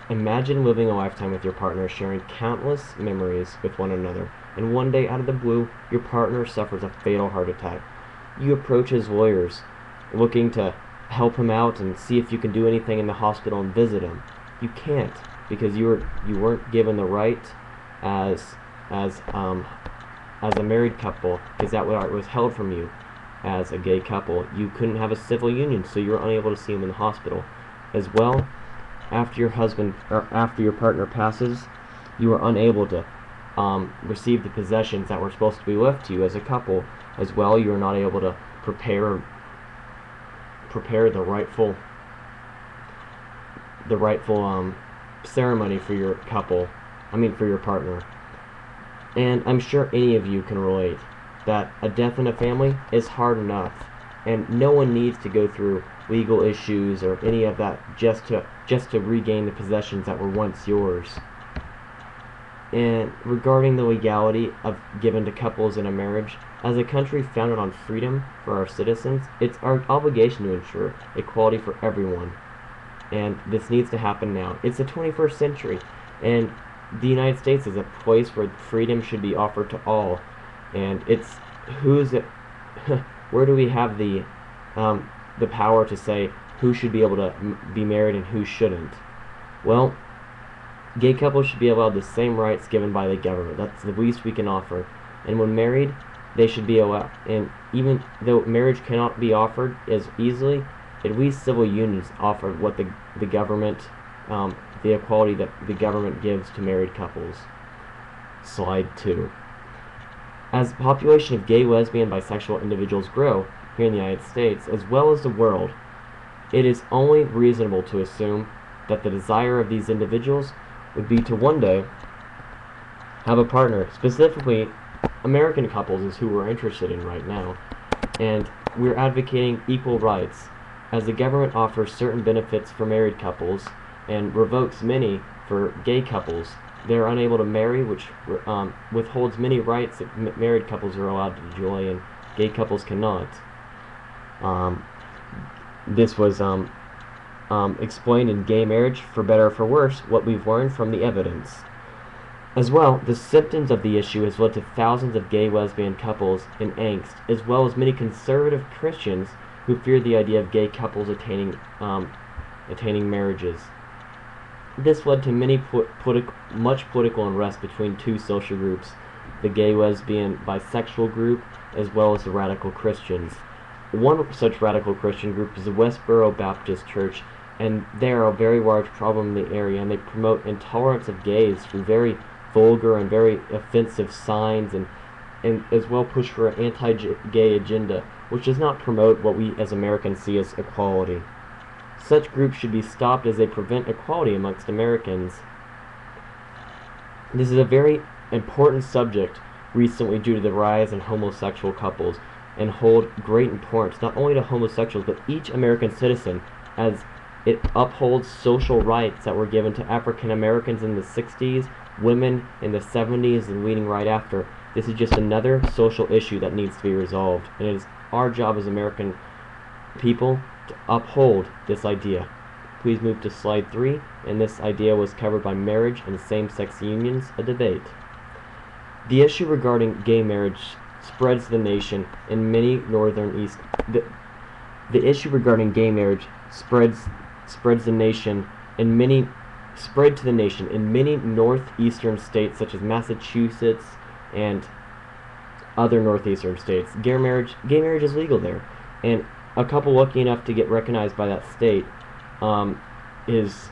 Imagine living a lifetime with your partner, sharing countless memories with one another, and one day, out of the blue, your partner suffers a fatal heart attack. You approach his lawyers, looking to help him out and see if you can do anything in the hospital and visit him. You can't, because you weren't given the right as as um as a married couple, because that was held from you as a gay couple. You couldn't have a civil union, so you were unable to see him in the hospital. As well, after your husband or after your partner passes, you are unable to receive the possessions that were supposed to be left to you as a couple. As well, you are not able to prepare the rightful ceremony for your couple. I mean, for your partner. And I'm sure any of you can relate that a death in a family is hard enough, and no one needs to go through legal issues or any of that just to regain the possessions that were once yours. And regarding the legality of given to couples in a marriage, as a country founded on freedom for our citizens, it's our obligation to ensure equality for everyone. And this needs to happen now. It's the 21st century, and the United States is a place where freedom should be offered to all. And it's who's it? Where do we have the power to say who should be able to be married and who shouldn't? Well, gay couples should be allowed the same rights given by the government. That's the least we can offer. And when married, they should be allowed. And even though marriage cannot be offered as easily, at least civil unions offer what the government, the equality that the government gives to married couples. Slide 2. As the population of gay, lesbian, bisexual individuals grow here in the United States, as well as the world, it is only reasonable to assume that the desire of these individuals would be to one day have a partner. Specifically, American couples is who we're interested in right now, and we're advocating equal rights, as the government offers certain benefits for married couples and revokes many for gay couples. They're unable to marry, which withholds many rights that married couples are allowed to enjoy and gay couples cannot. This was explained in Gay Marriage, for Better or for Worse, what we've learned from the evidence. As well, the symptoms of the issue has led to thousands of gay lesbian couples in angst, as well as many conservative Christians who fear the idea of gay couples attaining marriages. This led to much political unrest between two social groups, the gay, lesbian, bisexual group, as well as the radical Christians. One such radical Christian group is the Westboro Baptist Church, and they are a very large problem in the area, and they promote intolerance of gays through very vulgar and very offensive signs, and as well push for an anti-gay agenda, which does not promote what we as Americans see as equality. Such groups should be stopped as they prevent equality amongst Americans. This is a very important subject recently due to the rise in homosexual couples, and hold great importance not only to homosexuals but each American citizen, as it upholds social rights that were given to African Americans in the 60s, women in the 70s, and leading right after. This is just another social issue that needs to be resolved, and it is our job as American people to uphold this idea. Please move to slide 3, and this idea was covered by marriage and same-sex unions, a debate. The issue regarding gay marriage spreads the nation in many northern east. The issue regarding gay marriage spread to the nation in many northeastern states such as Massachusetts and other northeastern states. Gay marriage is legal there, and a couple lucky enough to get recognized by that state is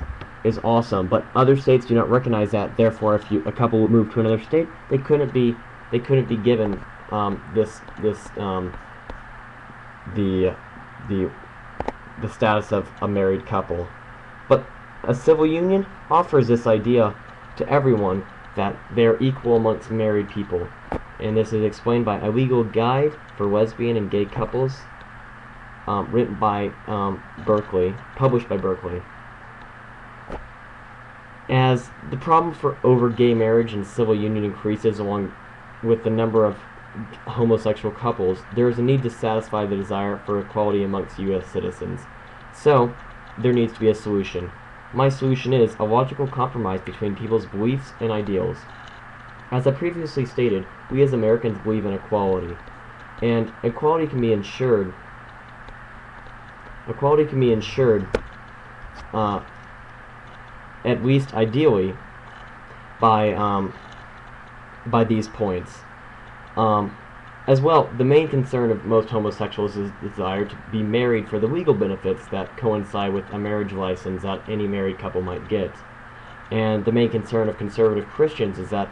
awesome. But other states do not recognize that. Therefore, if a couple would move to another state, they couldn't be given the status of a married couple. But a civil union offers this idea to everyone that they're equal amongst married people, and this is explained by A Legal Guide for Lesbian and Gay Couples, written by Berkeley, published by Berkeley. As the problem over gay marriage and civil union increases along with the number of homosexual couples, there is a need to satisfy the desire for equality amongst U.S. citizens. So, there needs to be a solution. My solution is a logical compromise between people's beliefs and ideals. As I previously stated, we as Americans believe in equality, and equality can be ensured. Equality can be ensured, at least ideally, by these points. As well, the main concern of most homosexuals is the desire to be married for the legal benefits that coincide with a marriage license that any married couple might get. And the main concern of conservative Christians is that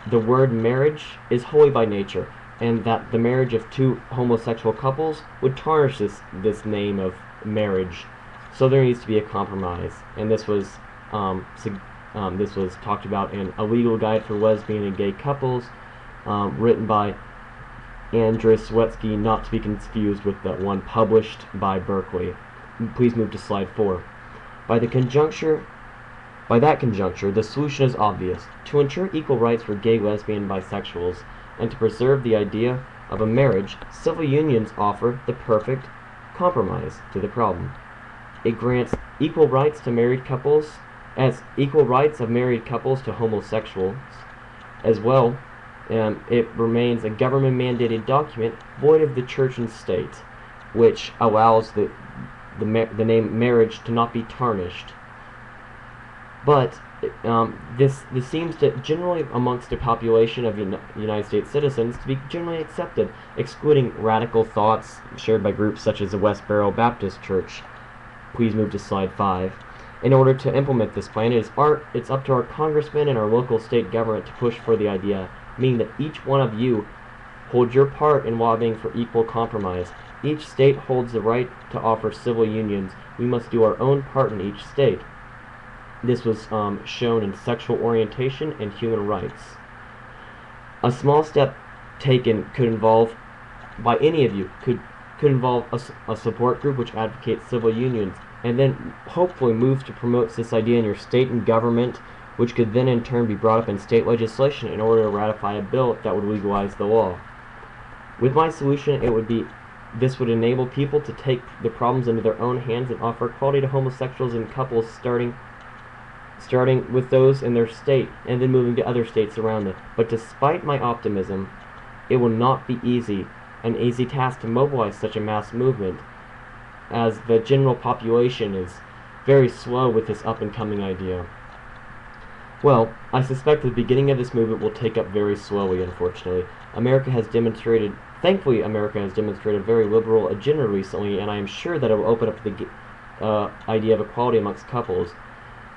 the word marriage is holy by nature, and that the marriage of two homosexual couples would tarnish this name of marriage. So there needs to be a compromise, and this was talked about in A Legal Guide for Lesbian and Gay Couples, written by Andrzej Swiecki, not to be confused with the one published by Berkeley. Please move to slide 4. By that conjuncture, the solution is obvious: to ensure equal rights for gay, lesbian, and bisexuals, and to preserve the idea of a marriage, civil unions offer the perfect compromise to the problem. It grants equal rights to married couples, as equal rights of married couples to homosexuals, as well. It remains a government-mandated document void of the church and state, which allows the name marriage to not be tarnished. But this seems to generally amongst the population of United States citizens to be generally accepted, excluding radical thoughts shared by groups such as the West Barrow Baptist Church. Please move to slide 5. In order to implement this plan, it's up to our congressmen and our local state government to push for the idea, meaning that each one of you hold your part in lobbying for equal compromise. Each state holds the right to offer civil unions. We must do our own part in each state. This was shown in sexual orientation and human rights. A small step taken could involve, by any of you, could involve a support group which advocates civil unions, and then hopefully moves to promote this idea in your state and government, which could then in turn be brought up in state legislation in order to ratify a bill that would legalize the law. With my solution, this would enable people to take the problems into their own hands and offer equality to homosexuals and couples, starting with those in their state and then moving to other states around them. But despite my optimism, it will not be an easy task to mobilize such a mass movement, as the general population is very slow with this up-and-coming idea. Well, I suspect the beginning of this movement will take up very slowly, unfortunately. Thankfully, America has demonstrated a very liberal agenda recently, and I am sure that it will open up the idea of equality amongst couples.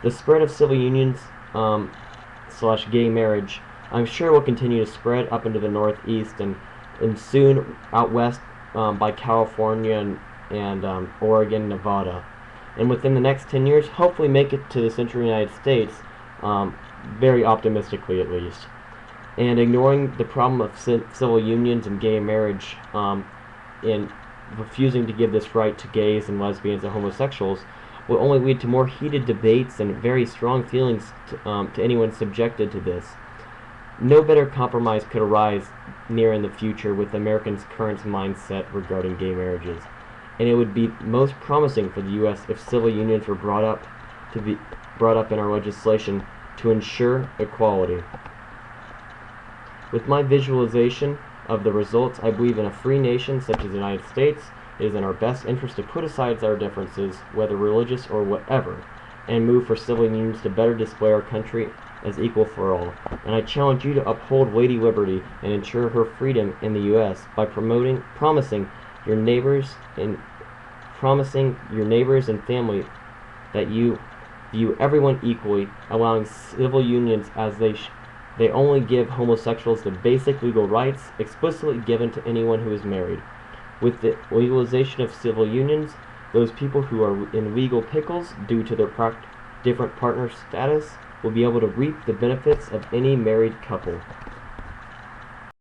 The spread of civil unions / gay marriage, I'm sure will continue to spread up into the Northeast and soon out west by California and Oregon, Nevada. And within the next 10 years, hopefully make it to the central United States, very optimistically at least. And ignoring the problem of civil unions and gay marriage in refusing to give this right to gays and lesbians and homosexuals will only lead to more heated debates and very strong feelings to anyone subjected to this. No better compromise could arise near in the future with Americans' current mindset regarding gay marriages, and it would be most promising for the U.S. if civil unions were brought up in our legislation to ensure equality. With my visualization of the results, I believe in a free nation such as the United States. It is in our best interest to put aside our differences, whether religious or whatever, and move for civil unions to better display our country as equal for all. And I challenge you to uphold Lady Liberty and ensure her freedom in the U.S. by promising your neighbors and family that you view everyone equally, allowing civil unions as they only give homosexuals the basic legal rights explicitly given to anyone who is married. With the legalization of civil unions, those people who are in legal pickles due to their different partner status will be able to reap the benefits of any married couple.